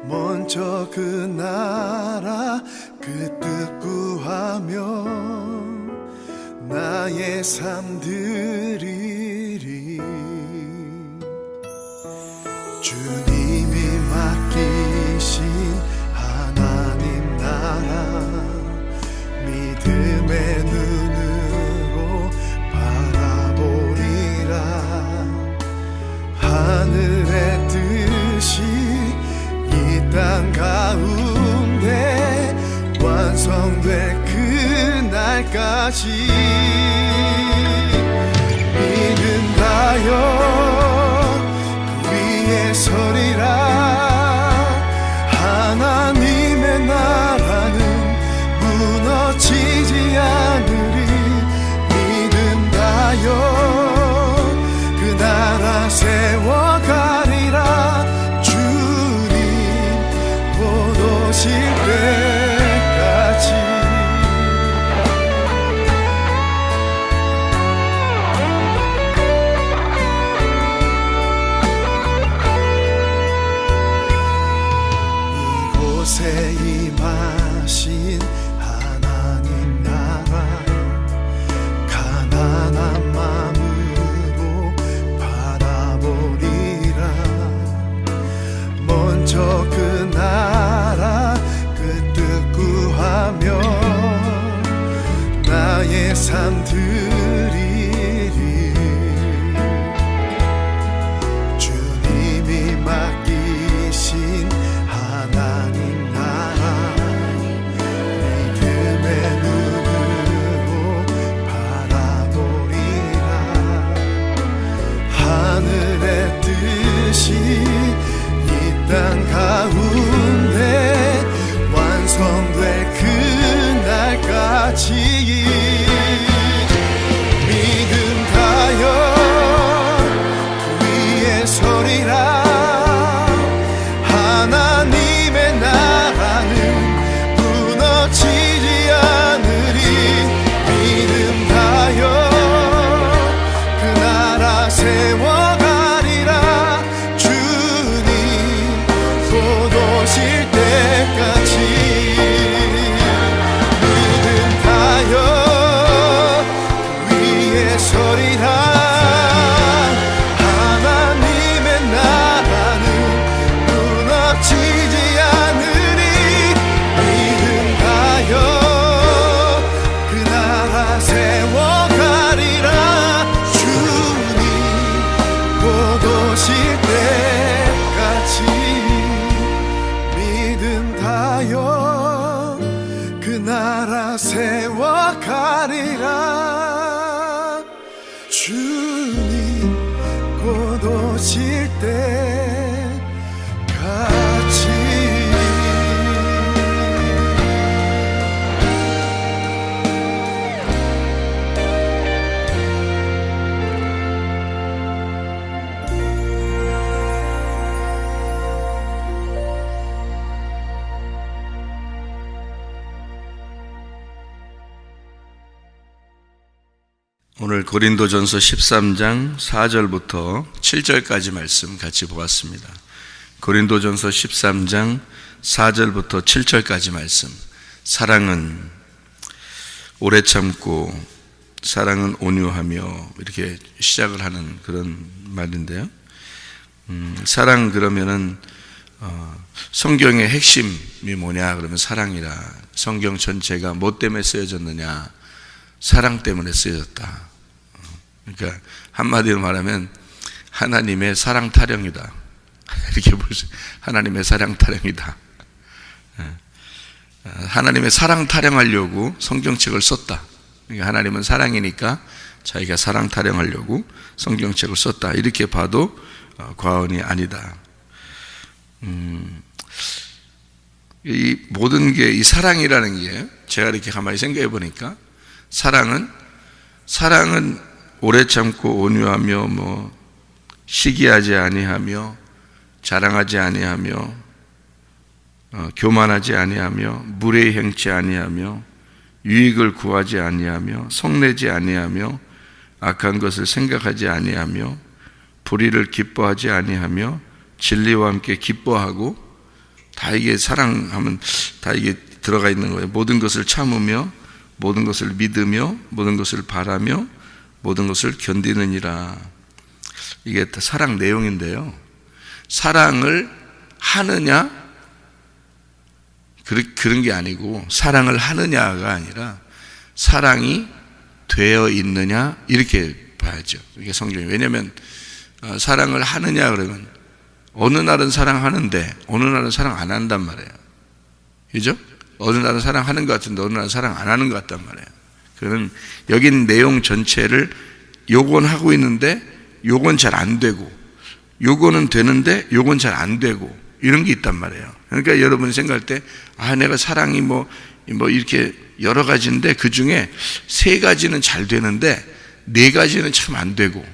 먼저 그 나라 그 뜻 구하며 나의 삶 드리리. 주님이 맡기신 하나님 나라 믿음의 눈으로 바라보리라. 하늘의 뜻이 이 땅 가운데 완성될 그날까지 믿음하여 그 위에 서리라. 하나님의 나라는 무너지지 않으리. 믿음하여 그 나라 세워가리라. 주님 곧 오실 때까지. 이곳에 임하신 하나님 나라 가난한 마음으로 바라보리라. 먼저 그 나라 그 뜻 구하며 나의 삶 드리리. 주님이 맡기신 하나님 나라 믿음의 눈으로 바라보리라. 하늘의 뜻이 이 땅 가운데 완성될 그날까지 믿음하여 그 위에 서리라. 하나님의 나라는 무너지지 않으리. 믿음하여 그 나라 세워가리라. 주님 곧 오실 때까지 믿음하여 그 위에 서리라. 하나님의 나라는 무너지지 않으리. 믿음하여 그 나라 세워가리라. 주님 곧 오실 때까지 믿음하여 그 나라 세워가리라. 주님 곧 오실 때까지. 오늘 고린도전서 13장 4절부터 7절까지 말씀 같이 보았습니다. 고린도전서 13장 4절부터 7절까지 말씀. 사랑은 오래 참고 사랑은 온유하며 이렇게 시작을 하는 그런 말인데요. 사랑 그러면은 성경의 핵심이 뭐냐 그러면 사랑이라. 성경 전체가 뭐 때문에 쓰여졌느냐? 사랑 때문에 쓰여졌다. 그러니까 한마디로 말하면 하나님의 사랑 타령이다. 이렇게 볼 수, 하나님의 사랑 타령이다. 하나님의 사랑 타령하려고 성경책을 썼다. 그러니까 하나님은 사랑이니까 자기가 사랑 타령하려고 성경책을 썼다. 이렇게 봐도 과언이 아니다. 이 모든 게 이 사랑이라는 게 제가 이렇게 가만히 생각해 보니까 사랑은 오래 참고 온유하며 시기하지 아니하며 자랑하지 아니하며 교만하지 아니하며 무례히 행치 아니하며 유익을 구하지 아니하며 성내지 아니하며 악한 것을 생각하지 아니하며 불의를 기뻐하지 아니하며 진리와 함께 기뻐하고, 다 이게 사랑하면 다 이게 들어가 있는 거예요. 모든 것을 참으며, 모든 것을 믿으며, 모든 것을 바라며, 모든 것을 견디느니라. 이게 다 사랑 내용인데요. 사랑을 하느냐? 그런 게 아니고, 사랑을 하느냐가 아니라 사랑이 되어 있느냐, 이렇게 봐야죠. 이게 성경이. 왜냐하면 사랑을 하느냐 그러면 어느 날은 사랑하는데 어느 날은 사랑 안 한단 말이에요. 그죠? 어느 날은 사랑하는 것 같은데 어느 날은 사랑 안 하는 것 같단 말이에요. 그는 여기 내용 전체를 요건 하고 있는데 요건 잘 안 되고, 요거는 되는데 요건 잘 안 되고, 이런 게 있단 말이에요. 그러니까 여러분이 생각할 때, 내가 사랑이 뭐 이렇게 여러 가지인데 그 중에 3가지는 잘 되는데 4가지는 참 안 되고,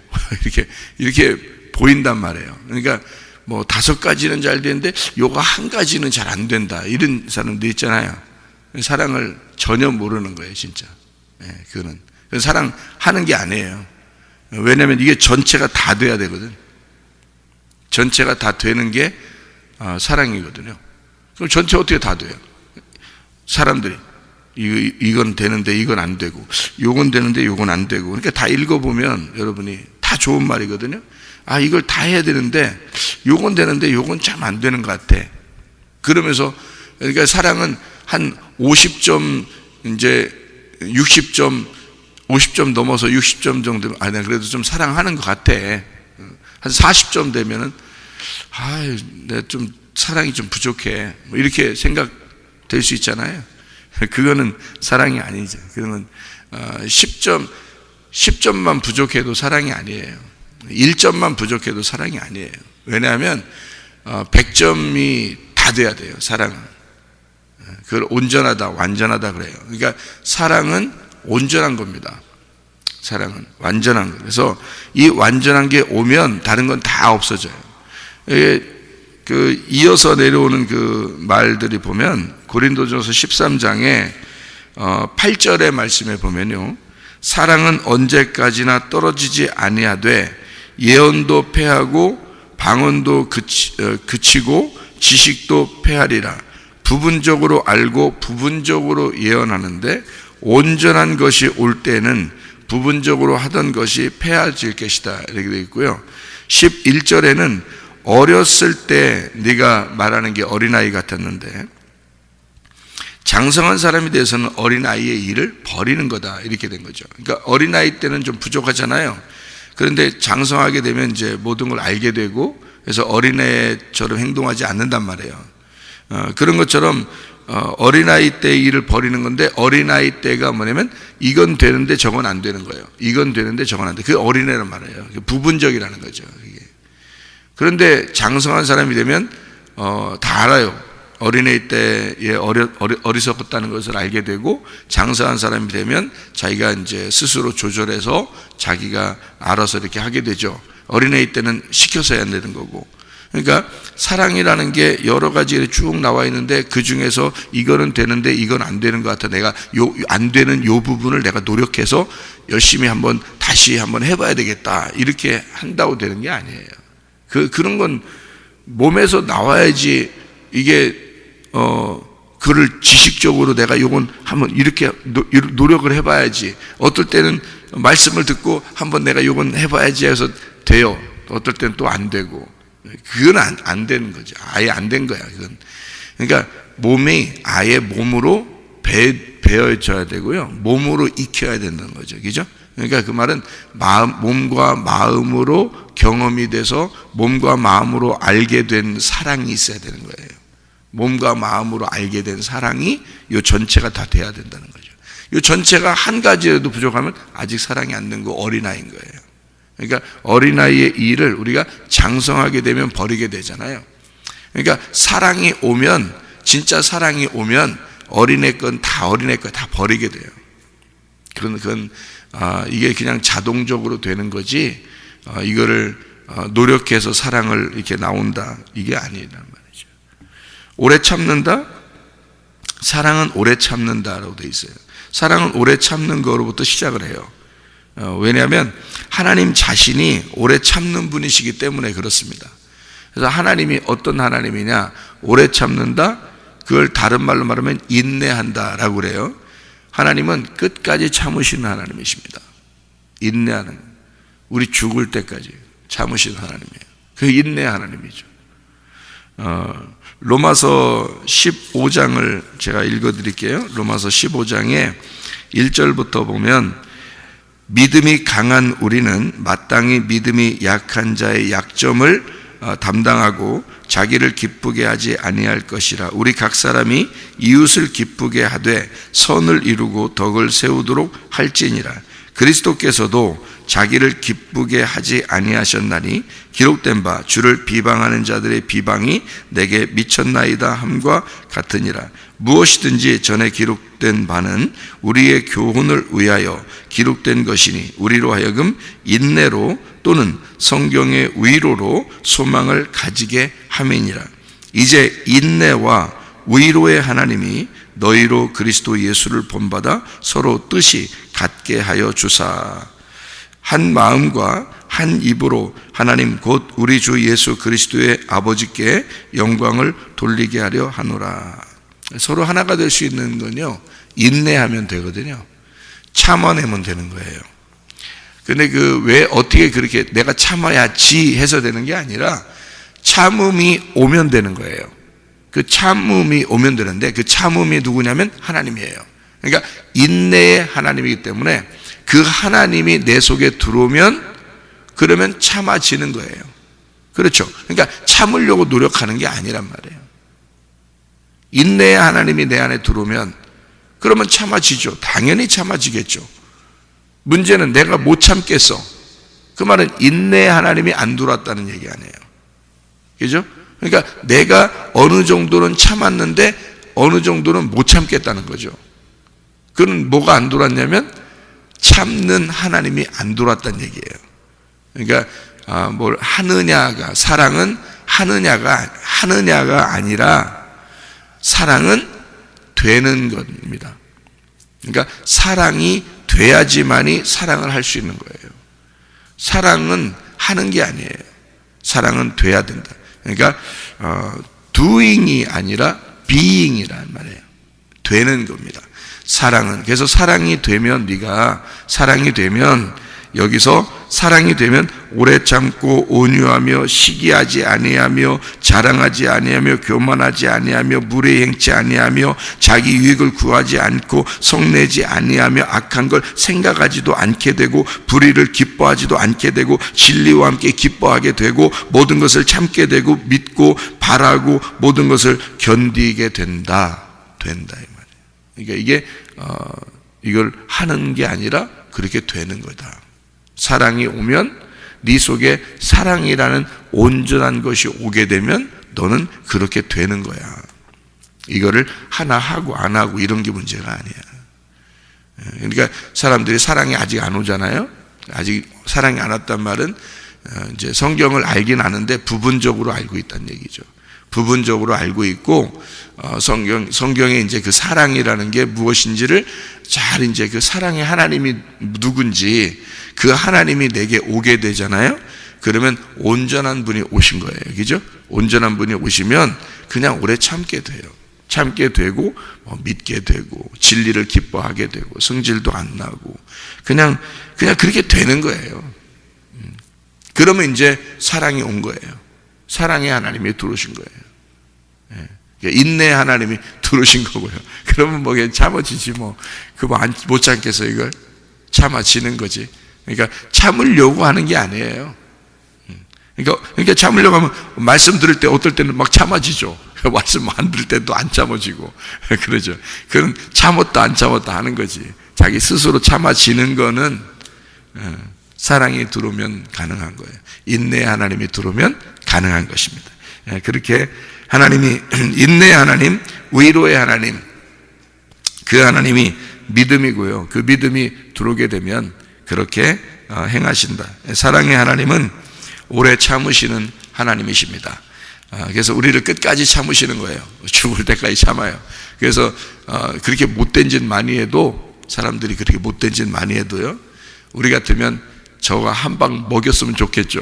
이렇게 보인단 말이에요. 그러니까 뭐 5가지는 잘 되는데 요거 1가지는 잘 안 된다, 이런 사람들 있잖아요. 사랑을 전혀 모르는 거예요, 진짜. 그거는 사랑하는 게 아니에요. 왜냐하면 이게 전체가 다 돼야 되거든. 전체가 다 되는 게 사랑이거든요. 그럼 전체 어떻게 다 돼요? 사람들이 이건 되는데 이건 안 되고, 요건 되는데 요건 안 되고. 그러니까 다 읽어보면 여러분이 다 좋은 말이거든요. 이걸 다 해야 되는데 요건 되는데 요건 참 안 되는 것 같아. 그러면서, 그러니까 사랑은 한 50점, 이제 60점, 50점 넘어서 60점 정도, 내가 그래도 좀 사랑하는 것 같아. 한 40점 되면은, 내가 좀 사랑이 좀 부족해, 뭐 이렇게 생각될 수 있잖아요. 그거는 사랑이 아니죠. 그러면 10점만 부족해도 사랑이 아니에요. 1점만 부족해도 사랑이 아니에요. 왜냐하면 100점이 다 돼야 돼요, 사랑은. 그걸 온전하다, 완전하다 그래요. 그러니까 사랑은 온전한 겁니다. 사랑은 완전한 거예요. 그래서 이 완전한 게 오면 다른 건 다 없어져요. 이어서 내려오는 그 말들이 보면 고린도전서 13장에 8절의 말씀에 보면요, 사랑은 언제까지나 떨어지지 아니하되 예언도 패하고 방언도 그치고 지식도 패하리라. 부분적으로 알고 부분적으로 예언하는데 온전한 것이 올 때는 부분적으로 하던 것이 패하질 것이다, 이렇게 되어 있고요. 11절에는 어렸을 때 네가 말하는 게 어린아이 같았는데 장성한 사람이 돼서는 어린아이의 일을 버리는 거다, 이렇게 된 거죠. 그러니까 어린아이 때는 좀 부족하잖아요. 그런데 장성하게 되면 이제 모든 걸 알게 되고, 그래서 어린애처럼 행동하지 않는단 말이에요. 그런 것처럼 어린아이 때의 일을 버리는 건데, 어린아이 때가 뭐냐면 이건 되는데 저건 안 되는 거예요. 이건 되는데 저건 안 돼. 그게 어린애란 말이에요. 부분적이라는 거죠, 이게. 그런데 장성한 사람이 되면 다 알아요. 어린애 때에 어리석었다는 것을 알게 되고, 장성한 사람이 되면 자기가 이제 스스로 조절해서 자기가 알아서 이렇게 하게 되죠. 어린애 때는 시켜서 해야 되는 거고. 그러니까 사랑이라는 게 여러 가지 쭉 나와 있는데 그 중에서 이거는 되는데 이건 안 되는 것 같아. 내가 안 되는 요 부분을 내가 노력해서 열심히 다시 한번 해봐야 되겠다, 이렇게 한다고 되는 게 아니에요. 그런 건 몸에서 나와야지. 이게 그를 지식적으로 내가 요건 한번 이렇게 노력을 해봐야지. 어떨 때는 말씀을 듣고 한번 내가 요건 해봐야지 해서 돼요. 어떨 때는 또 안 되고. 그건 안 되는 거죠. 아예 안 된 거야, 그건. 그러니까 몸이 아예 몸으로 배어져야 되고요, 몸으로 익혀야 된다는 거죠. 그죠? 그러니까 그 말은 몸과 마음으로 경험이 돼서 몸과 마음으로 알게 된 사랑이 있어야 되는 거예요. 몸과 마음으로 알게 된 사랑이 이 전체가 다 돼야 된다는 거죠. 이 전체가 한 가지라도 부족하면 아직 사랑이 안 된 거, 어린아이인 거예요. 그러니까 어린아이의 일을 우리가 장성하게 되면 버리게 되잖아요. 그러니까 사랑이 오면, 진짜 사랑이 오면 어린애 건 다 어린애 거 다 버리게 돼요. 그건 이게 그냥 자동적으로 되는 거지, 이거를 노력해서 사랑을 이렇게 나온다, 이게 아니란 말이죠. 오래 참는다? 사랑은 오래 참는다라고 되어 있어요. 사랑은 오래 참는 거로부터 시작을 해요. 왜냐하면 하나님 자신이 오래 참는 분이시기 때문에 그렇습니다. 그래서 하나님이 어떤 하나님이냐? 오래 참는다? 그걸 다른 말로 말하면 인내한다라고 그래요. 하나님은 끝까지 참으시는 하나님이십니다. 인내하는, 우리 죽을 때까지 참으시는 하나님이에요. 그 인내 하나님이죠. 로마서 15장을 제가 읽어드릴게요. 로마서 15장에 1절부터 보면, 믿음이 강한 우리는 마땅히 믿음이 약한 자의 약점을 담당하고 자기를 기쁘게 하지 아니할 것이라. 우리 각 사람이 이웃을 기쁘게 하되 선을 이루고 덕을 세우도록 할지니라. 그리스도께서도 자기를 기쁘게 하지 아니하셨나니 기록된 바 주를 비방하는 자들의 비방이 내게 미쳤나이다 함과 같으니라. 무엇이든지 전에 기록된 바는 우리의 교훈을 위하여 기록된 것이니 우리로 하여금 인내로 또는 성경의 위로로 소망을 가지게 함이니라. 이제 인내와 위로의 하나님이 너희로 그리스도 예수를 본받아 서로 뜻이 같게 하여 주사 한 마음과 한 입으로 하나님 곧 우리 주 예수 그리스도의 아버지께 영광을 돌리게 하려 하노라. 서로 하나가 될 수 있는 건요, 인내하면 되거든요. 참아내면 되는 거예요. 근데 왜 어떻게 그렇게 내가 참아야지 해서 되는 게 아니라 참음이 오면 되는 거예요. 그 참음이 오면 되는데 그 참음이 누구냐면 하나님이에요. 그러니까 인내의 하나님이기 때문에 그 하나님이 내 속에 들어오면 그러면 참아지는 거예요. 그렇죠. 그러니까 참으려고 노력하는 게 아니란 말이에요. 인내의 하나님이 내 안에 들어오면 그러면 참아지죠. 당연히 참아지겠죠. 문제는 내가 못 참겠어. 그 말은 인내의 하나님이 안 들어왔다는 얘기 아니에요. 그죠? 그러니까 내가 어느 정도는 참았는데 어느 정도는 못 참겠다는 거죠. 그건 뭐가 안 들어왔냐면 참는 하나님이 안 들어왔다는 얘기예요. 그러니까 뭘 하느냐가, 사랑은 하느냐가 아니라 사랑은 되는 겁니다. 그러니까 사랑이 돼야지만이 사랑을 할 수 있는 거예요. 사랑은 하는 게 아니에요. 사랑은 돼야 된다. 그러니까 doing이 아니라 being이란 말이에요. 되는 겁니다. 사랑은. 그래서 사랑이 되면, 네가 사랑이 되면, 여기서 사랑이 되면 오래 참고 온유하며 시기하지 아니하며 자랑하지 아니하며 교만하지 아니하며 무례 행치 아니하며 자기 유익을 구하지 않고 성내지 아니하며 악한 걸 생각하지도 않게 되고 불의를 기뻐하지도 않게 되고 진리와 함께 기뻐하게 되고 모든 것을 참게 되고 믿고 바라고 모든 것을 견디게 된다 이 말이에요. 그러니까 이게 이걸 하는 게 아니라 그렇게 되는 거다. 사랑이 오면 네 속에 사랑이라는 온전한 것이 오게 되면 너는 그렇게 되는 거야. 이거를 하나 하고 안 하고 이런 게 문제가 아니야. 그러니까 사람들이 사랑이 아직 안 오잖아요. 아직 사랑이 안 왔단 말은 이제 성경을 알긴 아는데 부분적으로 알고 있다는 얘기죠. 부분적으로 알고 있고 성경에 이제 그 사랑이라는 게 무엇인지를 잘 이제 그 사랑의 하나님이 누군지 그 하나님이 내게 오게 되잖아요. 그러면 온전한 분이 오신 거예요. 그죠? 온전한 분이 오시면 그냥 오래 참게 돼요. 참게 되고 믿게 되고 진리를 기뻐하게 되고 성질도 안 나고 그냥 그렇게 되는 거예요. 그러면 이제 사랑이 온 거예요. 사랑의 하나님이 들어오신 거예요. 인내 하나님이 들어오신 거고요. 그러면 뭐 그냥 참아지지 뭐. 그거 못 참겠어 이걸. 참아지는 거지. 그러니까 참으려고 하는 게 아니에요. 그러니까 참으려고 하면 말씀 들을 때 어떨 때는 막 참아지죠. 말씀 안 들을 때도 안 참아지고 그러죠. 그건 참았다 안 참았다 하는 거지. 자기 스스로 참아지는 거는 사랑이 들어오면 가능한 거예요. 인내의 하나님이 들어오면 가능한 것입니다. 그렇게 하나님이 인내의 하나님, 위로의 하나님, 그 하나님이 믿음이고요. 그 믿음이 들어오게 되면 그렇게 행하신다. 사랑의 하나님은 오래 참으시는 하나님이십니다. 그래서 우리를 끝까지 참으시는 거예요. 죽을 때까지 참아요. 그래서 그렇게 못된 짓 많이 해도 사람들이 그렇게 못된 짓 많이 해도요. 우리 같으면 저거 한 방 먹였으면 좋겠죠.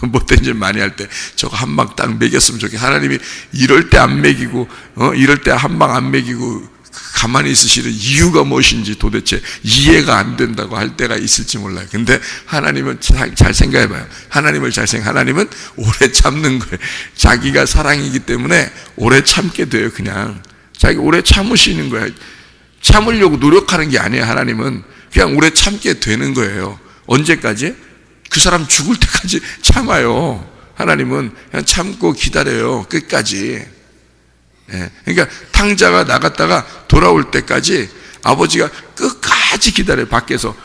못된 짓 많이 할 때 저거 한 방 딱 먹였으면 좋겠죠. 하나님이 이럴 때 안 먹이고 이럴 때 한 방 안 먹이고 가만히 있으시는 이유가 무엇인지 도대체 이해가 안 된다고 할 때가 있을지 몰라요. 근데 하나님은 잘 생각해봐요. 하나님은 오래 참는 거예요. 자기가 사랑이기 때문에 오래 참게 돼요. 그냥 자기 오래 참으시는 거예요. 참으려고 노력하는 게 아니에요. 하나님은 그냥 오래 참게 되는 거예요. 언제까지? 그 사람 죽을 때까지 참아요. 하나님은 그냥 참고 기다려요. 끝까지. 그러니까 탕자가 나갔다가 돌아올 때까지 아버지가 끝까지 기다려요. 밖에서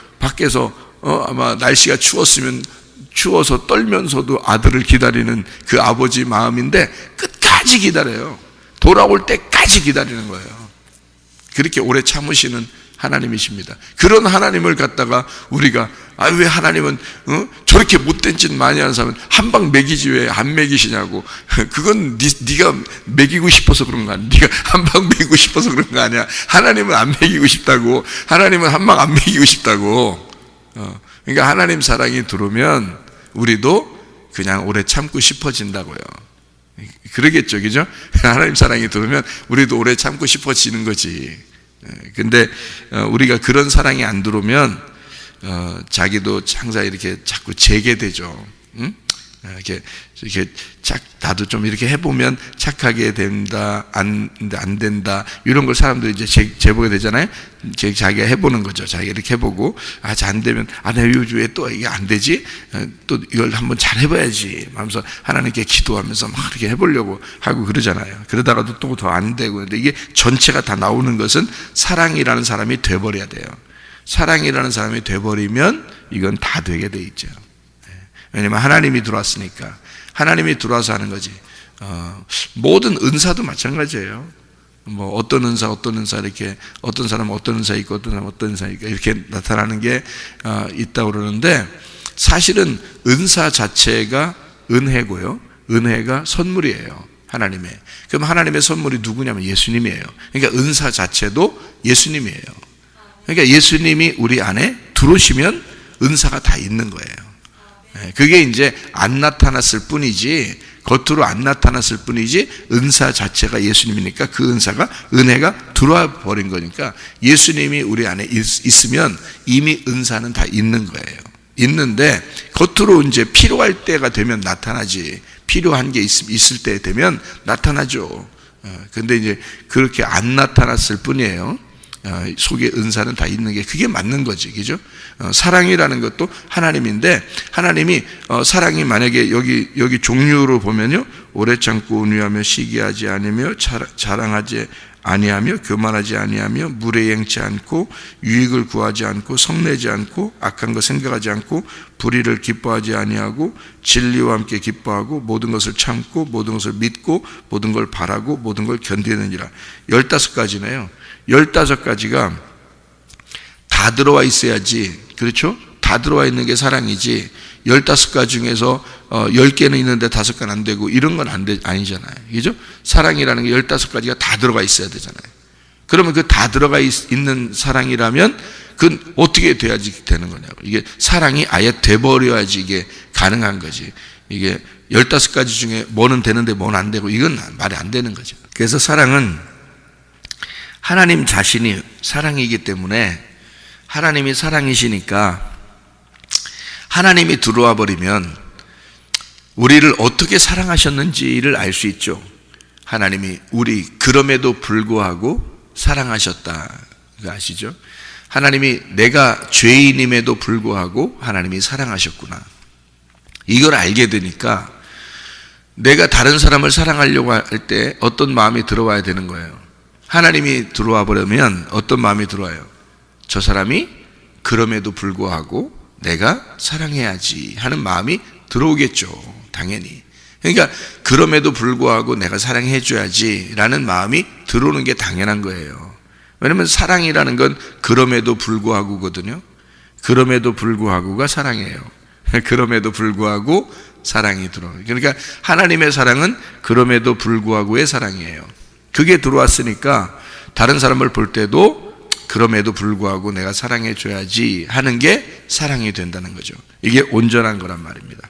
아마 날씨가 추워서 떨면서도 아들을 기다리는 그 아버지 마음인데 끝까지 기다려요. 돌아올 때까지 기다리는 거예요. 그렇게 오래 참으시는 하나님이십니다. 그런 하나님을 갖다가 우리가 왜 하나님은 저렇게 못된 짓 많이 하는 사람은 한 방 먹이지 왜 안 먹이시냐고. 그건 네가 먹이고 싶어서 그런 거 아니야. 네가 한 방 먹이고 싶어서 그런 거 아니야. 하나님은 안 먹이고 싶다고. 하나님은 한 방 안 먹이고 싶다고. 그러니까 하나님 사랑이 들어오면 우리도 그냥 오래 참고 싶어진다고요. 그러겠죠, 그죠? 하나님 사랑이 들어오면 우리도 오래 참고 싶어지는 거지. 근데 우리가 그런 사랑이 안 들어오면 자기도 항상 이렇게 자꾸 재게 되죠. 응? 이렇게 나도 좀 이렇게 해보면 착하게 된다, 안 된다, 이런 걸 사람들이 이제 재보게 되잖아요. 자기가 해보는 거죠. 자기가 이렇게 해보고, 잘 안 되면, 내 요즘에 또 이게 안 되지? 또 이걸 한번 잘 해봐야지. 하면서 하나님께 기도하면서 막 이렇게 해보려고 하고 그러잖아요. 그러다가도 또 더 안 되고. 근데 이게 전체가 다 나오는 것은 사랑이라는 사람이 돼버려야 돼요. 사랑이라는 사람이 돼버리면 이건 다 되게 돼 있죠. 왜냐면 하나님이 들어왔으니까. 하나님이 들어와서 하는 거지. 모든 은사도 마찬가지예요. 뭐 어떤 은사 이렇게 어떤 사람은 어떤 은사 있고 어떤 사람은 어떤 은사 있고 이렇게 나타나는 게 있다고 그러는데 사실은 은사 자체가 은혜고요. 은혜가 선물이에요. 하나님의. 그럼 하나님의 선물이 누구냐면 예수님이에요. 그러니까 은사 자체도 예수님이에요. 그러니까 예수님이 우리 안에 들어오시면 은사가 다 있는 거예요. 그게 이제 안 나타났을 뿐이지, 겉으로 안 나타났을 뿐이지, 은사 자체가 예수님이니까 그 은혜가 들어와 버린 거니까 예수님이 우리 안에 있으면 이미 은사는 다 있는 거예요. 있는데 겉으로 이제 필요할 때가 되면 나타나지, 필요한 게 있을 때 되면 나타나죠. 근데 이제 그렇게 안 나타났을 뿐이에요. 속에 은사는 다 있는 게 그게 맞는 거지, 그죠? 사랑이라는 것도 하나님인데 하나님이 사랑이 만약에 여기 종류로 보면요, 오래 참고 온유하며 시기하지 아니며 자랑하지 아니하며 교만하지 아니하며 물에 행치 않고 유익을 구하지 않고 성내지 않고 악한 것 생각하지 않고 불의를 기뻐하지 아니하고 진리와 함께 기뻐하고 모든 것을 참고 모든 것을 믿고 모든 걸 바라고 모든 걸 견디느니라. 15가지네요. 15가지가 다 들어와 있어야지, 그렇죠? 다 들어와 있는 게 사랑이지 15가지 중에서 10개는 있는데 5개는 안 되고 이런 건 아니잖아요. 그죠? 사랑이라는 게 15가지가 다 들어가 있어야 되잖아요. 그러면 그 다 들어가 있는 사랑이라면 그건 어떻게 돼야지 되는 거냐고. 이게 사랑이 아예 돼버려야지 이게 가능한 거지. 이게 15가지 중에 뭐는 되는데 뭐는 안 되고 이건 말이 안 되는 거죠. 그래서 사랑은 하나님 자신이 사랑이기 때문에 하나님이 사랑이시니까 하나님이 들어와 버리면 우리를 어떻게 사랑하셨는지를 알 수 있죠. 하나님이 우리 그럼에도 불구하고 사랑하셨다. 아시죠? 하나님이 내가 죄인임에도 불구하고 하나님이 사랑하셨구나. 이걸 알게 되니까 내가 다른 사람을 사랑하려고 할 때 어떤 마음이 들어와야 되는 거예요. 하나님이 들어와 버리면 어떤 마음이 들어와요? 저 사람이 그럼에도 불구하고 내가 사랑해야지 하는 마음이 들어오겠죠. 당연히. 그러니까 그럼에도 불구하고 내가 사랑해 줘야지 라는 마음이 들어오는 게 당연한 거예요. 왜냐하면 사랑이라는 건 그럼에도 불구하고거든요. 그럼에도 불구하고가 사랑이에요. 그럼에도 불구하고 사랑이 들어와요. 그러니까 하나님의 사랑은 그럼에도 불구하고의 사랑이에요. 그게 들어왔으니까 다른 사람을 볼 때도 그럼에도 불구하고 내가 사랑해 줘야지 하는 게 사랑이 된다는 거죠. 이게 온전한 거란 말입니다.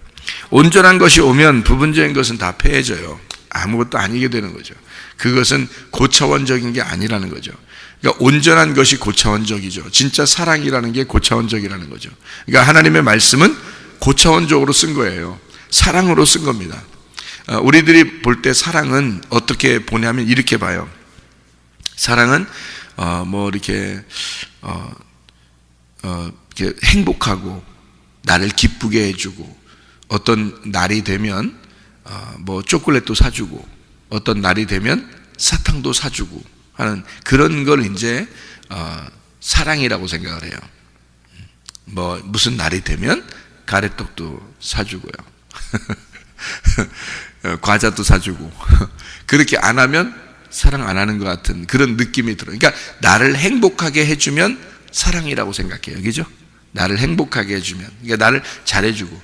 온전한 것이 오면 부분적인 것은 다 패해져요. 아무것도 아니게 되는 거죠. 그것은 고차원적인 게 아니라는 거죠. 그러니까 온전한 것이 고차원적이죠. 진짜 사랑이라는 게 고차원적이라는 거죠. 그러니까 하나님의 말씀은 고차원적으로 쓴 거예요. 사랑으로 쓴 겁니다. 우리들이 볼 때 사랑은 어떻게 보냐면 이렇게 봐요. 사랑은 이렇게 행복하고 나를 기쁘게 해주고, 어떤 날이 되면 초콜릿도 사주고, 어떤 날이 되면 사탕도 사주고 하는 그런 걸 이제 사랑이라고 생각을 해요. 무슨 날이 되면 가래떡도 사주고요. 과자도 사주고. 그렇게 안 하면 사랑 안 하는 것 같은 그런 느낌이 들어요. 그러니까 나를 행복하게 해주면 사랑이라고 생각해요. 그죠? 나를 행복하게 해주면, 그러니까 나를 잘해주고,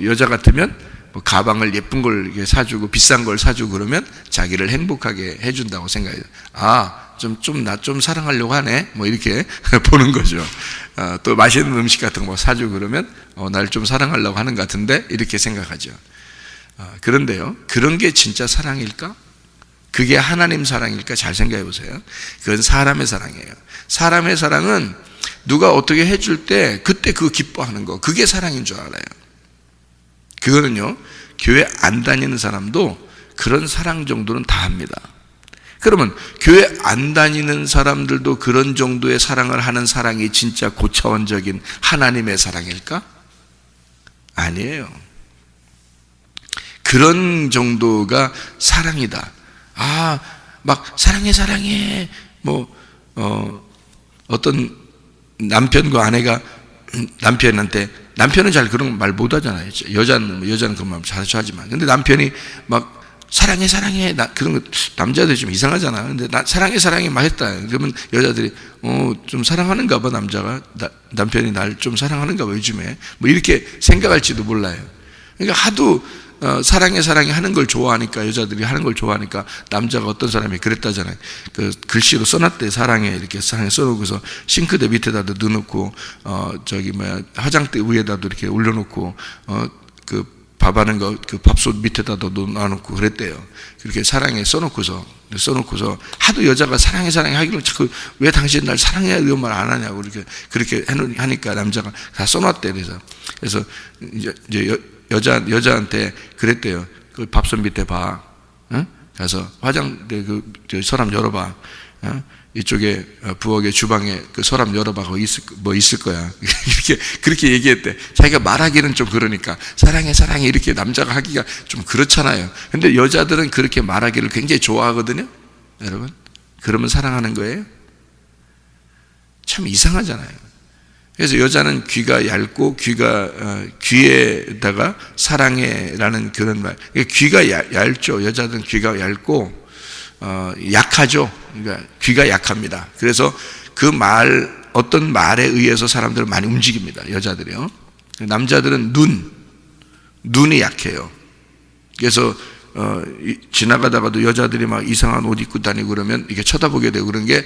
여자 같으면 가방을 예쁜 걸 사주고 비싼 걸 사주고 그러면 자기를 행복하게 해준다고 생각해요. 나 좀 사랑하려고 하네, 이렇게 보는 거죠. 또 맛있는 음식 같은 거 사주고 그러면 나를 좀 사랑하려고 하는 것 같은데, 이렇게 생각하죠. 그런데요, 그런 게 진짜 사랑일까? 그게 하나님 사랑일까? 잘 생각해 보세요. 그건 사람의 사랑이에요. 사람의 사랑은 누가 어떻게 해줄 때 그때 그거 기뻐하는 거, 그게 사랑인 줄 알아요. 그거는요, 교회 안 다니는 사람도 그런 사랑 정도는 다 합니다. 그러면 교회 안 다니는 사람들도 그런 정도의 사랑을 하는 사랑이 진짜 고차원적인 하나님의 사랑일까? 아니에요. 그런 정도가 사랑이다. 사랑해. 어떤 남편과 아내가 남편한테, 남편은 잘 그런 말 못 하잖아요. 여자는 그런 말 잘 하지만. 근데 남편이 사랑해. 그런 거 남자들이 좀 이상하잖아요. 근데 사랑해 막 했다. 그러면 여자들이, 좀 사랑하는가 봐, 남편이 날 좀 사랑하는가 봐, 요즘에. 이렇게 생각할지도 몰라요. 그러니까 하도 사랑해 하는 걸 좋아하니까, 여자들이 하는 걸 좋아하니까, 남자가 어떤 사람이 그랬다잖아요. 그 글씨로 써놨대. 사랑해, 이렇게 사랑해 써놓고서 싱크대 밑에다도 넣어놓고, 화장대 위에다도 이렇게 올려놓고, 밥하는 거, 밥솥 밑에다도 놔놓고 그랬대요. 그렇게 사랑해 써놓고서 하도 여자가 사랑해 하기로 자꾸 왜 당신 날 사랑해 이런 말 안 하냐고 그렇게 하니까 남자가 다 써놨대. 그래서 이제 여자한테 그랬대요. 그 밥솥 밑에 봐. 응? 가서 화장대 서랍 열어봐. 이쪽에 부엌에 주방에 그 서랍 열어봐. 거기 있을 거야. 그렇게 얘기했대. 자기가 말하기는 좀 그러니까 사랑해 이렇게 남자가 하기가 좀 그렇잖아요. 근데 여자들은 그렇게 말하기를 굉장히 좋아하거든요. 여러분, 그러면 사랑하는 거예요? 참 이상하잖아요. 그래서 여자는 귀가 얇고 귀에다가 사랑해라는 그런 말. 귀가 얇죠. 여자들은 귀가 얇고 약하죠. 그러니까 귀가 약합니다. 그래서 어떤 말에 의해서 사람들을 많이 움직입니다. 여자들이요. 남자들은 눈이 약해요. 그래서 지나가다가도 여자들이 막 이상한 옷 입고 다니고 그러면 이렇게 쳐다보게 되고 그런 게,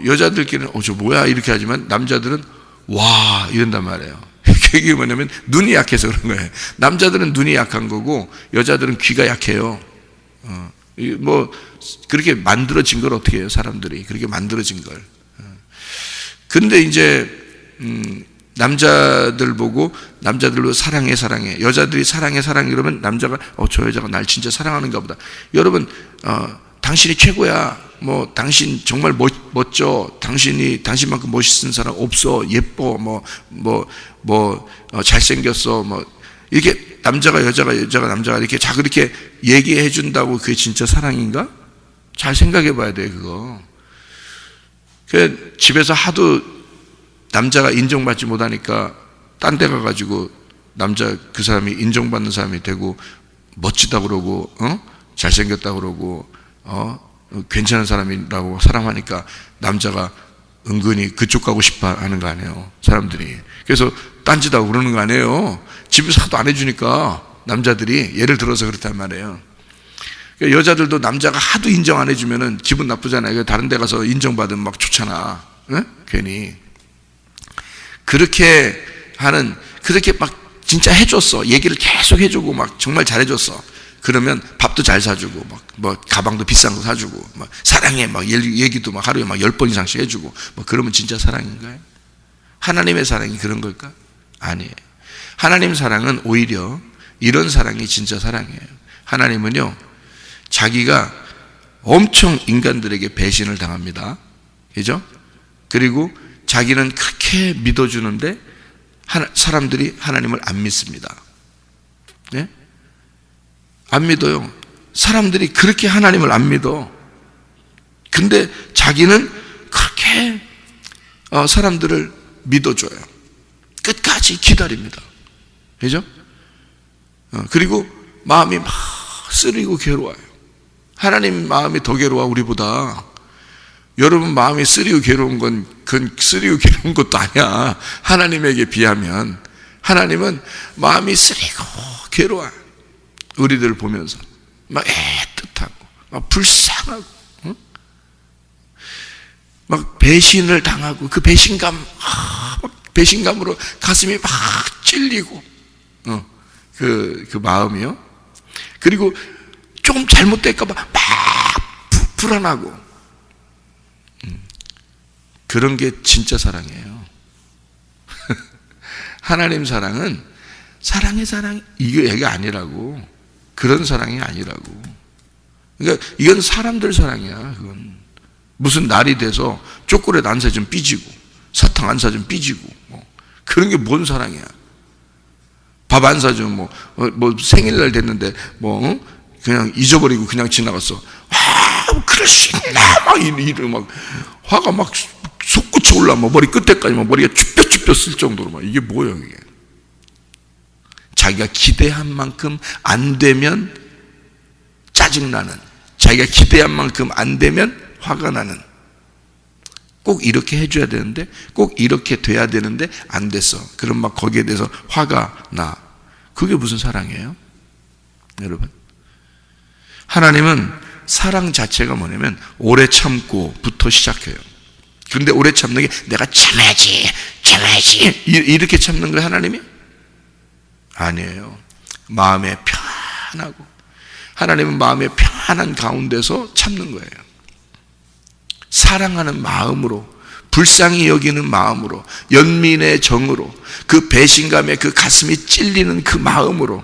여자들끼리는 저 뭐야 이렇게 하지만 남자들은 와 이런단 말이에요. 그게 뭐냐면 눈이 약해서 그런 거예요. 남자들은 눈이 약한 거고 여자들은 귀가 약해요. 그렇게 만들어진 걸 어떻게 해요? 사람들이 그렇게 만들어진 걸. 근데 이제 남자들 보고 남자들로 사랑해 여자들이 사랑해 그러면 남자가 저 여자가 날 진짜 사랑하는가 보다. 여러분, 당신이 최고야. 당신 정말 멋져. 당신만큼 멋있는 사람 없어. 예뻐. 잘생겼어. 이렇게 여자가 남자가 이렇게 자꾸 이렇게 얘기해 준다고 그게 진짜 사랑인가? 잘 생각해 봐야 돼, 그거. 집에서 하도 남자가 인정받지 못하니까 딴 데 가가지고 그 사람이 인정받는 사람이 되고 멋지다 그러고, 잘생겼다 그러고, 괜찮은 사람이라고 사랑하니까 남자가 은근히 그쪽 가고 싶어 하는 거 아니에요, 사람들이. 그래서 딴짓하고 그러는 거 아니에요. 집에서 하도 안 해주니까 남자들이, 예를 들어서 그렇단 말이에요. 여자들도 남자가 하도 인정 안 해주면은 기분 나쁘잖아요. 다른 데 가서 인정받으면 막 좋잖아. 응? 괜히 그렇게 막 진짜 해줬어. 얘기를 계속 해주고 막 정말 잘해줬어. 그러면 밥도 잘 사주고 뭐 가방도 비싼 거 사주고 막 사랑해 막 얘기도 막 하루에 막 10번 이상씩 해주고 뭐 그러면 진짜 사랑인가요? 하나님의 사랑이 그런 걸까? 아니에요. 하나님 사랑은 오히려 이런 사랑이 진짜 사랑이에요. 하나님은요, 자기가 엄청 인간들에게 배신을 당합니다. 그죠? 그리고 자기는 그렇게 믿어주는데 사람들이 하나님을 안 믿습니다. 네? 안 믿어요. 사람들이 그렇게 하나님을 안 믿어. 근데 자기는 그렇게 사람들을 믿어줘요. 끝까지 기다립니다. 그죠? 그리고 마음이 막 쓰리고 괴로워요. 하나님 마음이 더 괴로워 우리보다. 여러분 마음이 쓰리고 괴로운 건 그건 쓰리고 괴로운 것도 아니야. 하나님에게 비하면 하나님은 마음이 쓰리고 괴로워요. 우리들을 보면서 막 애틋하고 막 불쌍하고 응? 막 배신을 당하고 그 배신감으로 가슴이 막 찔리고 그 마음이요. 그리고 조금 잘못될까봐 막 불안하고 그런 게 진짜 사랑이에요. 하나님 사랑은 사랑의 사랑 이게 아니라고. 그런 사랑이 아니라고. 그러니까 이건 사람들 사랑이야. 그건 무슨 날이 돼서 초콜릿 안 사주면 삐지고 사탕 안 사주면 삐지고 뭐. 그런 게 뭔 사랑이야. 밥 안 사주면 뭐 생일날 됐는데 그냥 잊어버리고 그냥 지나갔어. 그러시나 막 화가 막 솟구쳐 올라 머리 끝에까지 머리가 쭈뼛쭈뼛 쓸 정도로 이게 뭐야 이게. 자기가 기대한 만큼 안 되면 짜증나는, 자기가 기대한 만큼 안 되면 화가 나는, 꼭 이렇게 해줘야 되는데 꼭 이렇게 돼야 되는데 안 됐어. 그럼 막 거기에 대해서 화가 나. 그게 무슨 사랑이에요? 여러분, 하나님은 사랑 자체가 뭐냐면 오래 참고부터 시작해요. 그런데 오래 참는 게 내가 참아야지 이렇게 참는 거예요 하나님이? 아니에요. 마음에 편하고, 하나님은 마음의 편한 가운데서 참는 거예요. 사랑하는 마음으로, 불쌍히 여기는 마음으로, 연민의 정으로, 그 배신감에 그 가슴이 찔리는 그 마음으로,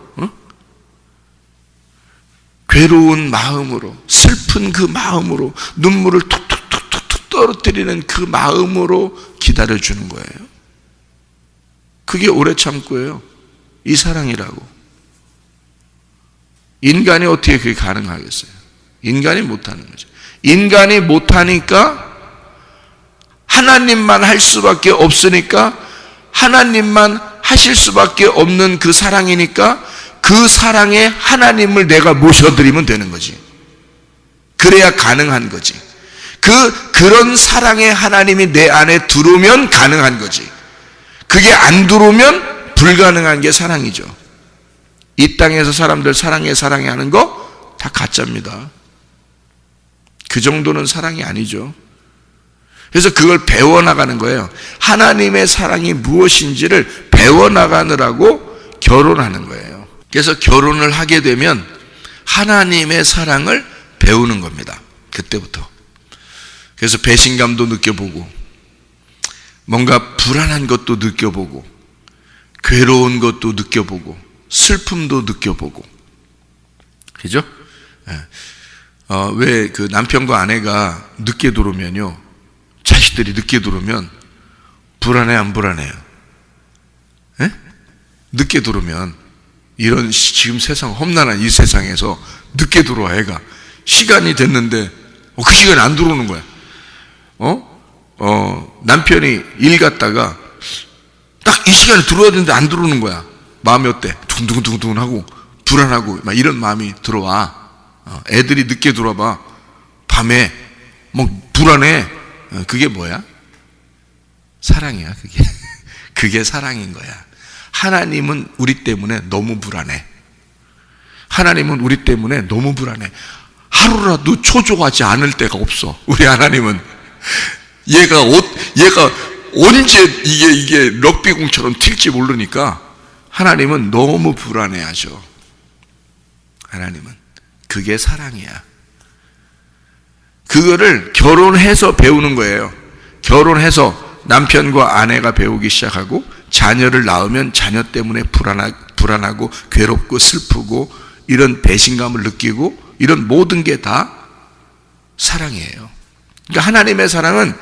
괴로운 마음으로, 슬픈 그 마음으로, 눈물을 툭툭툭툭 떨어뜨리는 그 마음으로 기다려주는 거예요. 그게 오래 참고예요. 이 사랑이라고. 인간이 어떻게 그게 가능하겠어요? 인간이 못하는 거죠. 인간이 못하니까 하나님만 할 수밖에 없으니까, 하나님만 하실 수밖에 없는 그 사랑이니까 그 사랑에 하나님을 내가 모셔드리면 되는 거지. 그래야 가능한 거지. 그런 사랑에 하나님이 내 안에 들어오면 가능한 거지. 그게 안 들어오면 불가능한 게 사랑이죠. 이 땅에서 사람들 사랑해 하는 거 다 가짜입니다. 그 정도는 사랑이 아니죠. 그래서 그걸 배워나가는 거예요. 하나님의 사랑이 무엇인지를 배워나가느라고 결혼하는 거예요. 그래서 결혼을 하게 되면 하나님의 사랑을 배우는 겁니다. 그때부터. 그래서 배신감도 느껴보고, 뭔가 불안한 것도 느껴보고, 괴로운 것도 느껴보고, 슬픔도 느껴보고. 그죠? 왜 그 남편과 아내가 늦게 들어오면요, 자식들이 늦게 들어오면 불안해 안 불안해요? 에? 늦게 들어오면 이런 지금 세상 험난한 이 세상에서 늦게 들어와. 애가 시간이 됐는데 그 시간에 안 들어오는 거야. 남편이 일 갔다가 딱 이 시간에 들어와야 되는데 안 들어오는 거야. 마음이 어때? 두근두근 하고 불안하고 막 이런 마음이 들어와. 애들이 늦게 들어와봐. 밤에 뭐 불안해. 그게 뭐야? 사랑이야. 그게 사랑인 거야. 하나님은 우리 때문에 너무 불안해. 하나님은 우리 때문에 너무 불안해. 하루라도 초조하지 않을 때가 없어. 우리 하나님은 얘가 얘가 언제 이게 럭비공처럼 튈지 모르니까 하나님은 너무 불안해하죠. 하나님은 그게 사랑이야. 그거를 결혼해서 배우는 거예요. 결혼해서 남편과 아내가 배우기 시작하고 자녀를 낳으면 자녀 때문에 불안하고 괴롭고 슬프고 이런 배신감을 느끼고 이런 모든 게 다 사랑이에요. 그러니까 하나님의 사랑은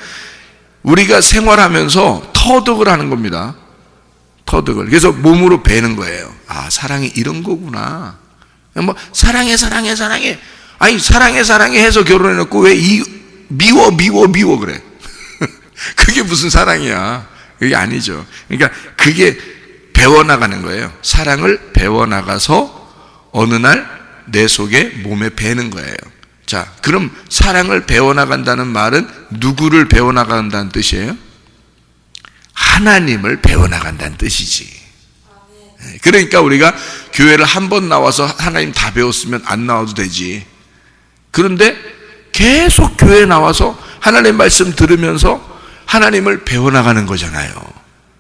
우리가 생활하면서 터득을 하는 겁니다. 터득을. 그래서 몸으로 배는 거예요. 아, 사랑이 이런 거구나. 뭐 사랑해 아니 사랑해 해서 결혼해놓고 왜 미워 그래. 그게 무슨 사랑이야. 그게 아니죠. 그러니까 그게 배워나가는 거예요. 사랑을 배워나가서 어느 날 내 속에 몸에 배는 거예요. 자, 그럼 사랑을 배워나간다는 말은 누구를 배워나간다는 뜻이에요? 하나님을 배워나간다는 뜻이지. 그러니까 우리가 교회를 한 번 나와서 하나님 다 배웠으면 안 나와도 되지. 그런데 계속 교회에 나와서 하나님 말씀 들으면서 하나님을 배워나가는 거잖아요.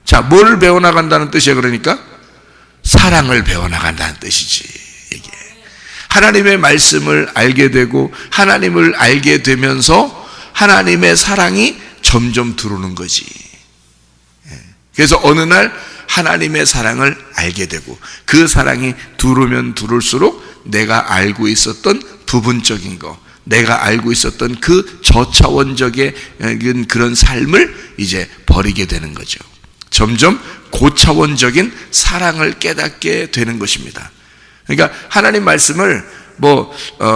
자, 뭘 배워나간다는 뜻이에요? 그러니까 사랑을 배워나간다는 뜻이지. 이게 하나님의 말씀을 알게 되고 하나님을 알게 되면서 하나님의 사랑이 점점 들어오는 거지. 그래서 어느 날 하나님의 사랑을 알게 되고 그 사랑이 들어오면 들어올수록 내가 알고 있었던 부분적인 거, 내가 알고 있었던 그 저차원적인 그런 삶을 이제 버리게 되는 거죠. 점점 고차원적인 사랑을 깨닫게 되는 것입니다. 그러니까 하나님 말씀을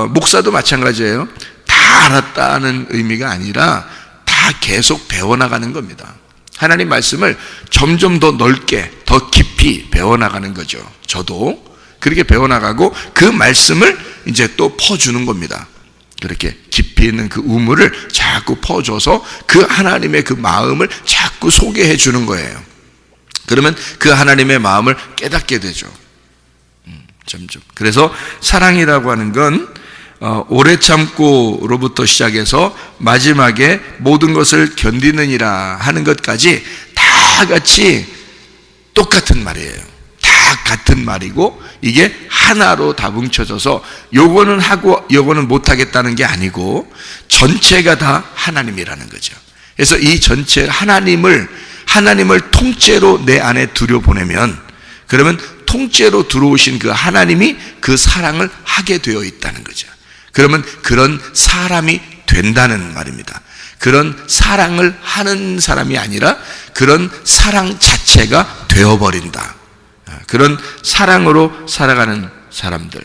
목사도 마찬가지예요. 다 알았다는 의미가 아니라 다 계속 배워나가는 겁니다. 하나님 말씀을 점점 더 넓게 더 깊이 배워나가는 거죠. 저도 그렇게 배워나가고 그 말씀을 이제 또 퍼주는 겁니다. 그렇게 깊이 있는 그 우물을 자꾸 퍼줘서 그 하나님의 그 마음을 자꾸 소개해 주는 거예요. 그러면 그 하나님의 마음을 깨닫게 되죠. 점점. 그래서 사랑이라고 하는 건 오래 참고로부터 시작해서 마지막에 모든 것을 견디느니라 하는 것까지 다 같이 똑같은 말이에요. 다 같은 말이고 이게 하나로 다 뭉쳐져서 요거는 하고 요거는 못하겠다는 게 아니고 전체가 다 하나님이라는 거죠. 그래서 이 전체 하나님을 통째로 내 안에 들여보내면 그러면 통째로 들어오신 그 하나님이 그 사랑을 하게 되어 있다는 거죠. 그러면 그런 사람이 된다는 말입니다. 그런 사랑을 하는 사람이 아니라 그런 사랑 자체가 되어버린다. 그런 사랑으로 살아가는 사람들.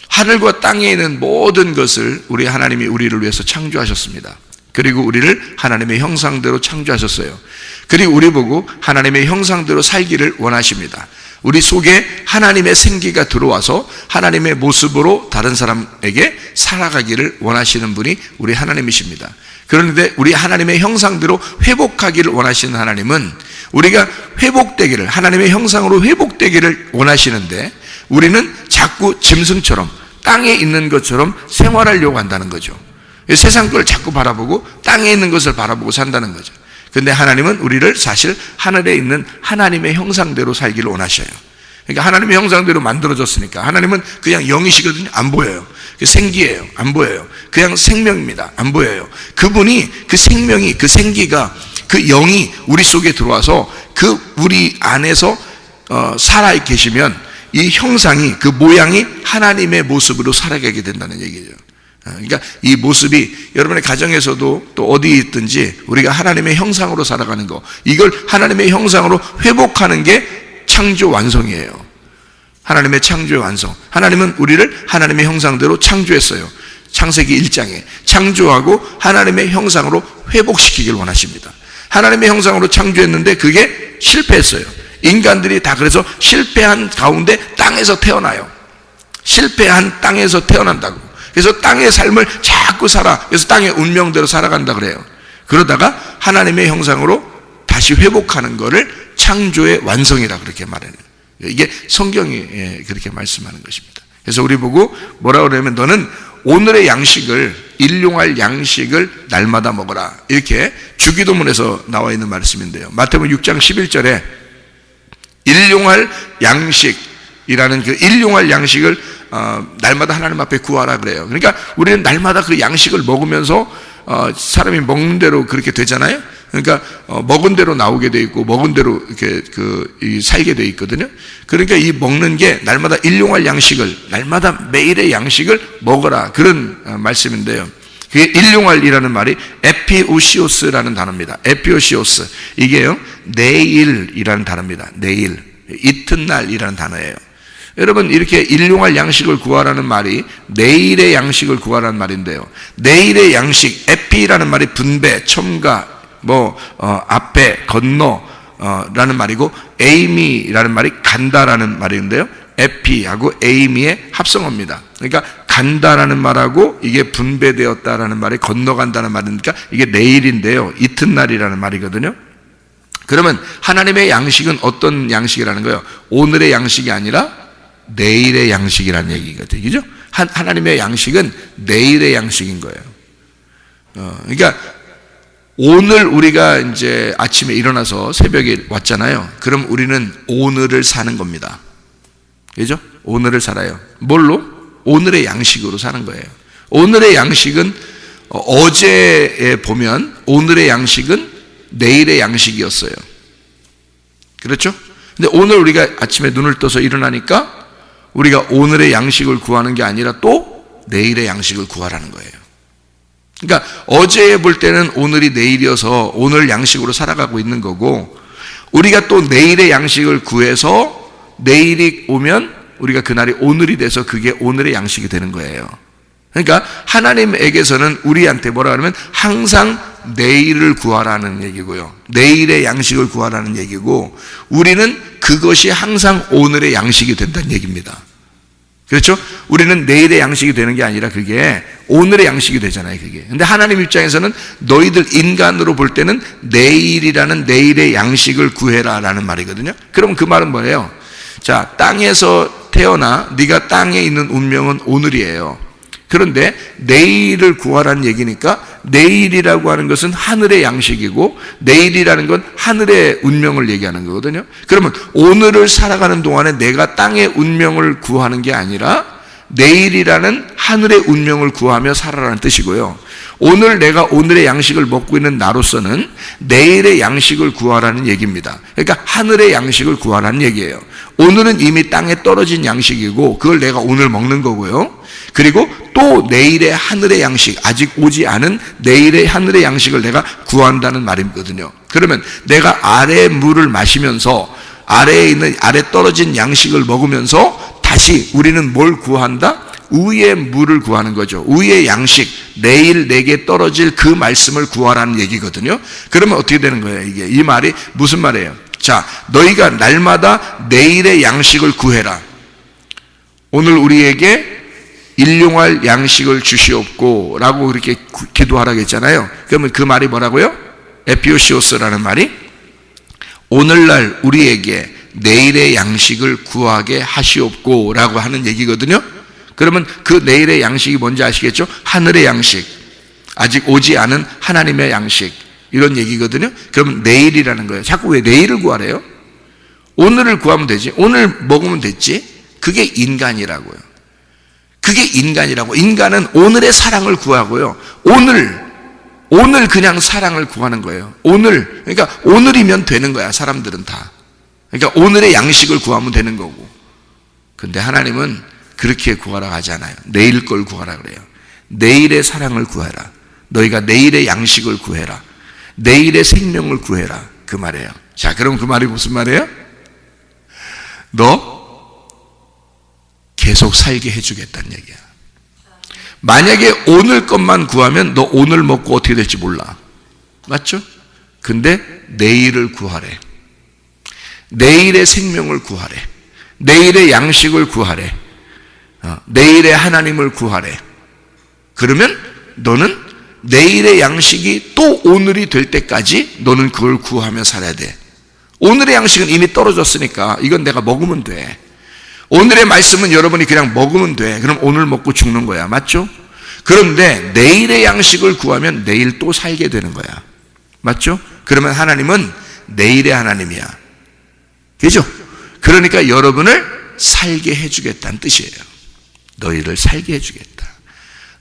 하늘과 땅에 있는 모든 것을 우리 하나님이 우리를 위해서 창조하셨습니다. 그리고 우리를 하나님의 형상대로 창조하셨어요. 그리고 우리 보고 하나님의 형상대로 살기를 원하십니다. 우리 속에 하나님의 생기가 들어와서 하나님의 모습으로 다른 사람에게 살아가기를 원하시는 분이 우리 하나님이십니다. 그런데 우리 하나님의 형상대로 회복하기를 원하시는 하나님은 우리가 회복되기를, 하나님의 형상으로 회복되기를 원하시는데 우리는 자꾸 짐승처럼 땅에 있는 것처럼 생활하려고 한다는 거죠. 세상 걸 자꾸 바라보고 땅에 있는 것을 바라보고 산다는 거죠. 근데 하나님은 우리를 사실 하늘에 있는 하나님의 형상대로 살기를 원하셔요. 그러니까 하나님의 형상대로 만들어졌으니까 하나님은 그냥 영이시거든요. 안 보여요. 생기예요. 안 보여요. 그냥 생명입니다. 안 보여요. 그분이 그 생명이, 그 생기가, 그 영이 우리 속에 들어와서 그 우리 안에서 살아 계시면 이 형상이, 그 모양이 하나님의 모습으로 살아가게 된다는 얘기죠. 그러니까 이 모습이 여러분의 가정에서도 또 어디 있든지 우리가 하나님의 형상으로 살아가는 거, 이걸 하나님의 형상으로 회복하는 게 창조 완성이에요. 하나님의 창조의 완성. 하나님은 우리를 하나님의 형상대로 창조했어요. 창세기 1장에 창조하고 하나님의 형상으로 회복시키길 원하십니다. 하나님의 형상으로 창조했는데 그게 실패했어요. 인간들이 다 그래서 실패한 가운데 땅에서 태어나요. 실패한 땅에서 태어난다고. 그래서 땅의 삶을 자꾸 살아. 그래서 땅의 운명대로 살아간다 그래요. 그러다가 하나님의 형상으로 다시 회복하는 거를 창조의 완성이라 그렇게 말해요. 이게 성경이 그렇게 말씀하는 것입니다. 그래서 우리 보고 뭐라 그러냐면 너는 오늘의 양식을, 일용할 양식을 날마다 먹어라. 이렇게 주기도문에서 나와 있는 말씀인데요. 마태복음 6장 11절에 일용할 양식이라는 그 일용할 양식을 날마다 하나님 앞에 구하라 그래요. 그러니까 우리는 날마다 그 양식을 먹으면서 사람이 먹는 대로 그렇게 되잖아요. 그러니까 먹은 대로 나오게 돼 있고 먹은 대로 이렇게 살게 돼 있거든요. 그러니까 이 먹는 게 날마다 일용할 양식을, 날마다 매일의 양식을 먹어라, 그런 말씀인데요. 그게 일용할이라는 말이 에피오시오스라는 단어입니다. 에피오시오스, 이게요 내일이라는 단어입니다. 내일, 이튿날이라는 단어예요. 여러분, 이렇게 일용할 양식을 구하라는 말이 내일의 양식을 구하라는 말인데요. 내일의 양식, 에피라는 말이 분배, 첨가, 앞에, 건너, 라는 말이고, 에이미라는 말이 간다라는 말인데요. 에피하고 에이미의 합성어입니다. 그러니까 간다라는 말하고 이게 분배되었다라는 말이 건너간다는 말이니까 이게 내일인데요. 이튿날이라는 말이거든요. 그러면 하나님의 양식은 어떤 양식이라는 거예요? 오늘의 양식이 아니라 내일의 양식이라는 얘기거든요. 그죠? 하나님의 양식은 내일의 양식인 거예요. 그러니까 오늘 우리가 이제 아침에 일어나서 새벽에 왔잖아요. 그럼 우리는 오늘을 사는 겁니다. 그죠? 오늘을 살아요. 뭘로? 오늘의 양식으로 사는 거예요. 오늘의 양식은 어제에 보면 오늘의 양식은 내일의 양식이었어요. 그렇죠? 근데 오늘 우리가 아침에 눈을 떠서 일어나니까 우리가 오늘의 양식을 구하는 게 아니라 또 내일의 양식을 구하라는 거예요. 그러니까 어제 볼 때는 오늘이 내일이어서 오늘 양식으로 살아가고 있는 거고, 우리가 또 내일의 양식을 구해서 내일이 오면 우리가 그날이 오늘이 돼서 그게 오늘의 양식이 되는 거예요. 그러니까 하나님에게서는 우리한테 뭐라 하면 항상 내일을 구하라는 얘기고요. 내일의 양식을 구하라는 얘기고, 우리는 그것이 항상 오늘의 양식이 된다는 얘기입니다. 그렇죠? 우리는 내일의 양식이 되는 게 아니라 그게 오늘의 양식이 되잖아요, 그게. 근데 하나님 입장에서는 너희들 인간으로 볼 때는 내일이라는 내일의 양식을 구해라라는 말이거든요. 그럼 그 말은 뭐예요? 자, 땅에서 태어나 네가 땅에 있는 운명은 오늘이에요. 그런데 내일을 구하라는 얘기니까 내일이라고 하는 것은 하늘의 양식이고 내일이라는 건 하늘의 운명을 얘기하는 거거든요. 그러면 오늘을 살아가는 동안에 내가 땅의 운명을 구하는 게 아니라 내일이라는 하늘의 운명을 구하며 살아라는 뜻이고요. 오늘 내가 오늘의 양식을 먹고 있는 나로서는 내일의 양식을 구하라는 얘기입니다. 그러니까 하늘의 양식을 구하라는 얘기예요. 오늘은 이미 땅에 떨어진 양식이고 그걸 내가 오늘 먹는 거고요. 그리고 또 내일의 하늘의 양식, 아직 오지 않은 내일의 하늘의 양식을 내가 구한다는 말이거든요. 그러면 내가 아래의 물을 마시면서 아래 떨어진 양식을 먹으면서 다시 우리는 뭘 구한다? 위의 물을 구하는 거죠. 위의 양식, 내일 내게 떨어질 그 말씀을 구하라는 얘기거든요. 그러면 어떻게 되는 거예요? 이게 이 말이 무슨 말이에요? 자, 너희가 날마다 내일의 양식을 구해라. 오늘 우리에게 일용할 양식을 주시옵고 라고 그렇게 기도하라고 했잖아요. 그러면 그 말이 뭐라고요? 에피오시오스라는 말이 오늘날 우리에게 내일의 양식을 구하게 하시옵고 라고 하는 얘기거든요. 그러면 그 내일의 양식이 뭔지 아시겠죠? 하늘의 양식, 아직 오지 않은 하나님의 양식, 이런 얘기거든요. 그러면 내일이라는 거예요. 자꾸 왜 내일을 구하래요? 오늘을 구하면 되지. 오늘 먹으면 됐지. 그게 인간이라고요. 그게 인간이라고. 인간은 오늘의 사랑을 구하고요. 오늘 그냥 사랑을 구하는 거예요. 오늘, 그러니까 오늘이면 되는 거야, 사람들은 다. 그러니까 오늘의 양식을 구하면 되는 거고. 근데 하나님은 그렇게 구하라 하지 않아요. 내일 걸 구하라 그래요. 내일의 사랑을 구해라. 너희가 내일의 양식을 구해라. 내일의 생명을 구해라. 그 말이에요. 자, 그럼 그 말이 무슨 말이에요? 너 계속 살게 해주겠다는 얘기야. 만약에 오늘 것만 구하면 너 오늘 먹고 어떻게 될지 몰라. 맞죠? 근데 내일을 구하래. 내일의 생명을 구하래. 내일의 양식을 구하래. 내일의 하나님을 구하래. 그러면 너는 내일의 양식이 또 오늘이 될 때까지 너는 그걸 구하며 살아야 돼. 오늘의 양식은 이미 떨어졌으니까 이건 내가 먹으면 돼. 오늘의 말씀은 여러분이 그냥 먹으면 돼. 그럼 오늘 먹고 죽는 거야. 맞죠? 그런데 내일의 양식을 구하면 내일 또 살게 되는 거야. 맞죠? 그러면 하나님은 내일의 하나님이야. 그죠? 그러니까 여러분을 살게 해주겠다는 뜻이에요. 너희를 살게 해주겠다.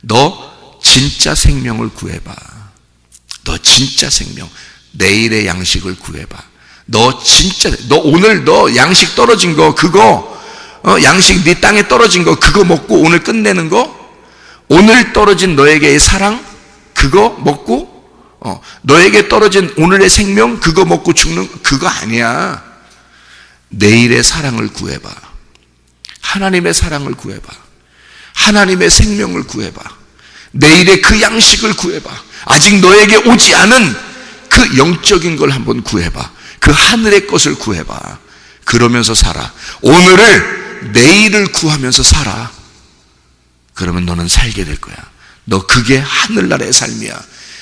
너 진짜 생명을 구해봐. 너 진짜 생명, 내일의 양식을 구해봐. 너 오늘 너 양식 떨어진 거 그거 양식 네 땅에 떨어진 거 그거 먹고 오늘 끝내는 거, 오늘 떨어진 너에게의 사랑 그거 먹고 너에게 떨어진 오늘의 생명 그거 먹고 죽는 그거 아니야. 내일의 사랑을 구해봐. 하나님의 사랑을 구해봐. 하나님의 생명을 구해봐. 내일의 그 양식을 구해봐. 아직 너에게 오지 않은 그 영적인 걸 한번 구해봐. 그 하늘의 것을 구해봐. 그러면서 살아. 오늘을 내일을 구하면서 살아. 그러면 너는 살게 될 거야. 너 그게 하늘나라의 삶이야.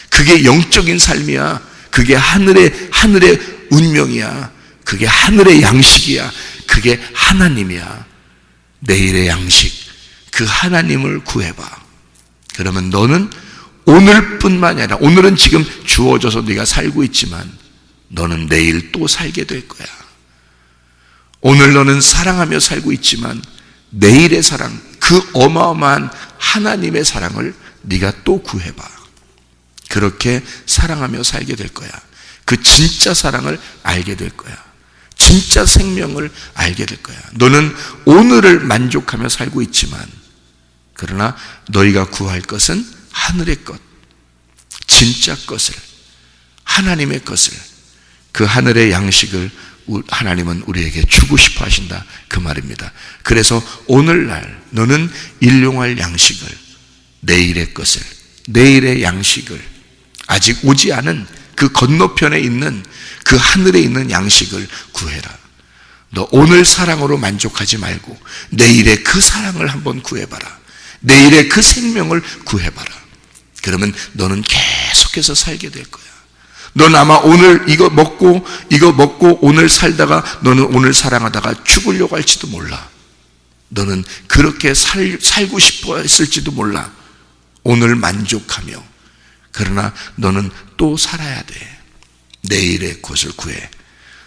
그게 영적인 삶이야. 그게 하늘의 운명이야. 그게 하늘의 양식이야. 그게 하나님이야. 내일의 양식, 그 하나님을 구해봐. 그러면 너는 오늘뿐만이 아니라, 오늘은 지금 주어져서 네가 살고 있지만 너는 내일 또 살게 될 거야. 오늘 너는 사랑하며 살고 있지만 내일의 사랑, 그 어마어마한 하나님의 사랑을 네가 또 구해봐. 그렇게 사랑하며 살게 될 거야. 그 진짜 사랑을 알게 될 거야. 진짜 생명을 알게 될 거야. 너는 오늘을 만족하며 살고 있지만, 그러나 너희가 구할 것은 하늘의 것, 진짜 것을, 하나님의 것을, 그 하늘의 양식을 하나님은 우리에게 주고 싶어 하신다, 그 말입니다. 그래서 오늘날 너는 일용할 양식을, 내일의 것을, 내일의 양식을, 아직 오지 않은 그 건너편에 있는 그 하늘에 있는 양식을 구해라. 너 오늘 사랑으로 만족하지 말고 내일의 그 사랑을 한번 구해봐라. 내일의 그 생명을 구해봐라. 그러면 너는 계속해서 살게 될 거야. 넌 아마 오늘 이거 먹고 오늘 살다가 너는 오늘 사랑하다가 죽으려고 할지도 몰라. 너는 그렇게 살고 싶어 했을지도 몰라. 오늘 만족하며. 그러나 너는 또 살아야 돼. 내일의 것을 구해.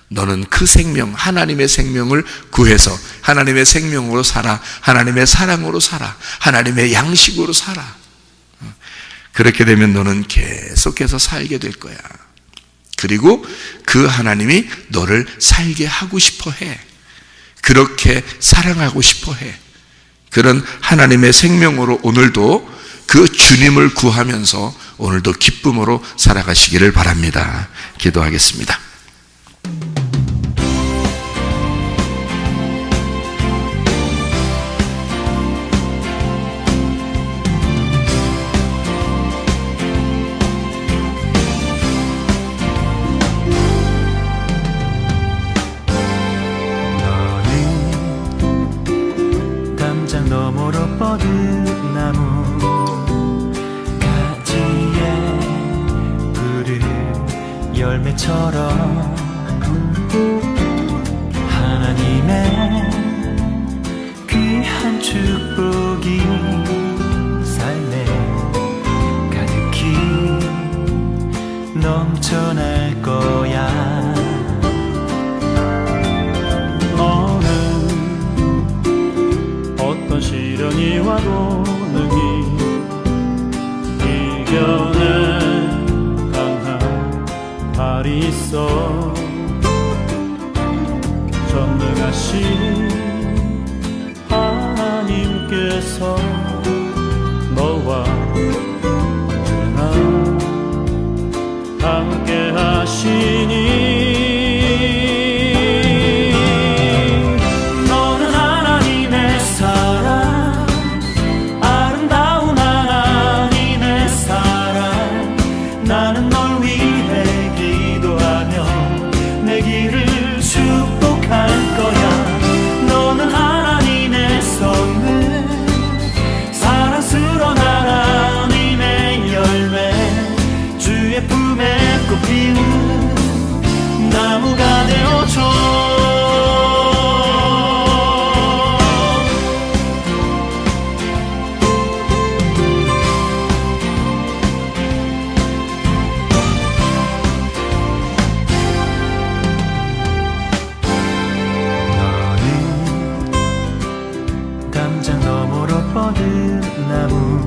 너는 그 생명, 하나님의 생명을 구해서 하나님의 생명으로 살아. 하나님의 사랑으로 살아. 하나님의 양식으로 살아. 그렇게 되면 너는 계속해서 살게 될 거야. 그리고 그 하나님이 너를 살게 하고 싶어 해. 그렇게 사랑하고 싶어 해. 그런 하나님의 생명으로 오늘도 그 주님을 구하면서 오늘도 기쁨으로 살아가시기를 바랍니다. 기도하겠습니다. 너는 담장 너머로 뻗은 나무 열매처럼 하나님의 귀한 축복이 삶에 가득히 넘쳐날 거야. 너는 어떤 시련이 와도 능히 이겨내 발이 있어. 전능하신 하나님께서 너와 언제나 함께 하시니 너는 하나님의 사랑, 아름다운 하나님의 사랑. 나는 널 위해 내 길을 축복할 거야. 너는 하나님의 선물, 모든 나무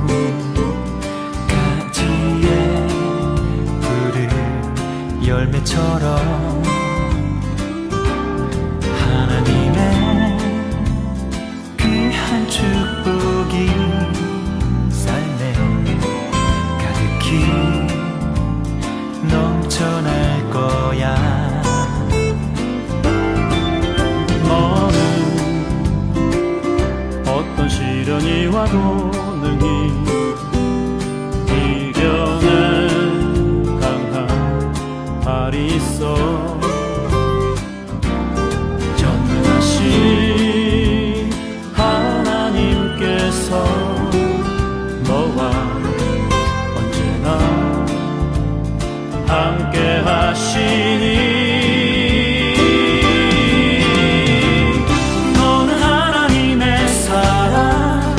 가지에 푸른 열매처럼 하나님의 귀한 축복이 삶에 가득히 넘쳐날 거야. 너는 어떤 시련이 와도 능히 이겨낸 강한 발이 있어. 전능하신 하나님께서 너와 언제나 함께 하시니. 너는 하나님의 사랑,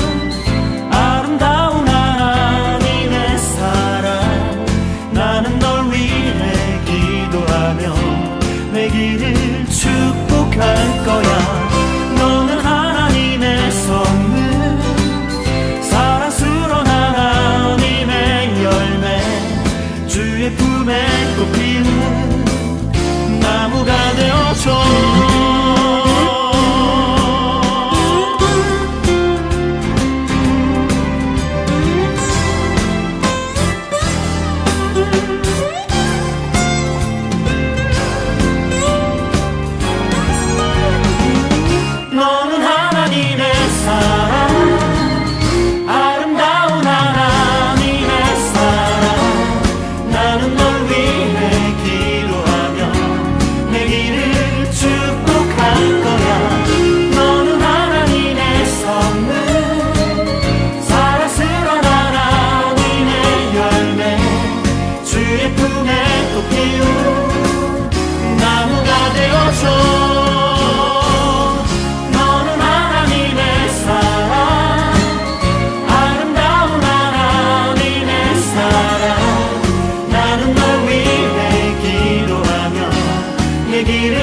아름다운 하나님의 사랑. 나는 널 위해 기도하며 내 길을 축복할 거야. 너는 하나님의 선물, 사랑스러운 하나님의 열매, 주의 품에 꽃 피우는 나무가 되어줘. 너는 하나님의 사랑, 아름다운 하나님의 사랑. 나는 널 위해 기도하며 내 길을 축복할 거야. 너는 하나님의 선물, 사랑스러운 하나님의 열매, 주의 품에 꽃 피운 나무가 되어줘. 내 길을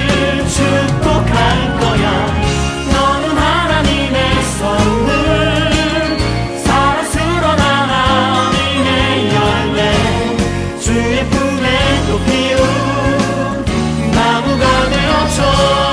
축복할 거야. 너는 하나님의 선물, 사랑스러운 하나님의 열매, 주의 품에 꽃 피운 나무가 되어줘.